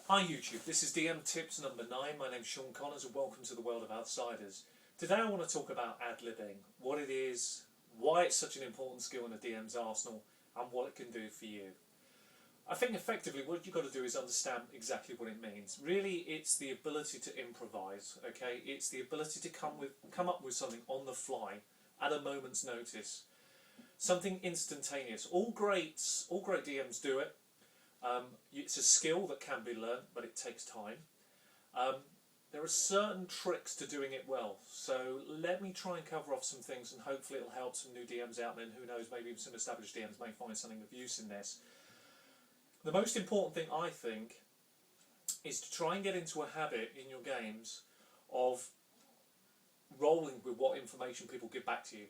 Hi YouTube, this is DM Tips number 9. My name's Sean Connors and welcome to the world of Outsiders. Today I want to talk about ad-libbing, what it is, why it's such an important skill in a DM's arsenal and what it can do for you. I think effectively what you've got to do is understand exactly what it means. Really it's the ability to improvise, okay? It's the ability to come up with something on the fly at a moment's notice. Something instantaneous. All great DMs do it. It's a skill that can be learned, but it takes time. There are certain tricks to doing it well, so let me try and cover off some things and hopefully it'll help some new DMs out there, and who knows, maybe even some established DMs may find something of use in this. The most important thing, I think, is to try and get into a habit in your games of rolling with what information people give back to you.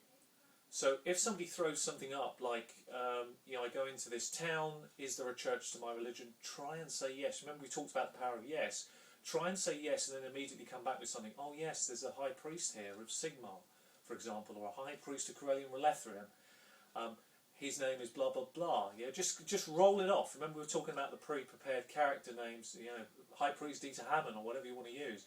So if somebody throws something up like, I go into this town, is there a church to my religion? Try and say yes. Remember we talked about the power of yes. Try and say yes and then immediately come back with something. Oh yes, there's a high priest here of Sigmar, for example, or a high priest of Corellian Relethrian. His name is blah blah blah. Yeah, just roll it off. Remember we were talking about the pre-prepared character names, High Priest Dieter Hammond or whatever you want to use.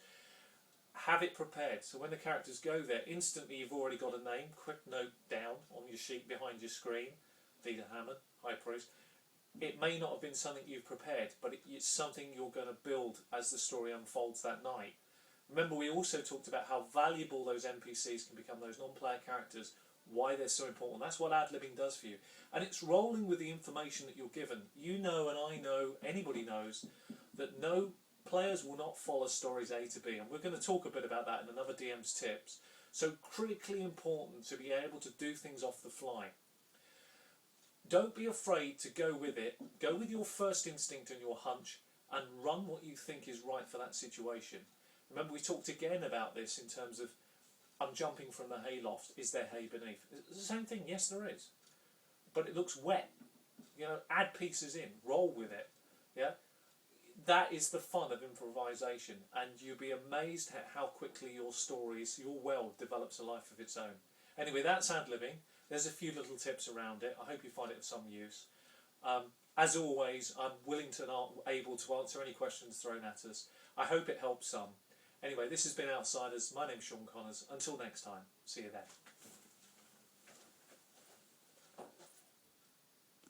Have it prepared, so when the characters go there, instantly you've already got a name. Quick note down on your sheet behind your screen, Dieter Hammond, High Priest. It may not have been something you've prepared, but it's something you're going to build as the story unfolds that night. Remember we also talked about how valuable those NPCs can become, those non-player characters, why they're so important. That's what ad-libbing does for you. And it's rolling with the information that you're given. You know and I know, anybody knows, that no players will not follow stories A to B, and we're going to talk a bit about that in another DM's tips. So critically important to be able to do things off the fly. Don't be afraid to go with it. Go with your first instinct and your hunch and run what you think is right for that situation. Remember we talked again about this in terms of, I'm jumping from the hayloft, is there hay beneath? It's the same thing, yes there is. But it looks wet. Add pieces in, roll with it. Yeah? That is the fun of improvisation, and you'll be amazed at how quickly your stories, your world develops a life of its own. Anyway, that's ad-libbing. There's a few little tips around it. I hope you find it of some use. As always, I'm willing to and able to answer any questions thrown at us. I hope it helps some. Anyway, this has been Outsiders. My name's Sean Connors. Until next time, see you then.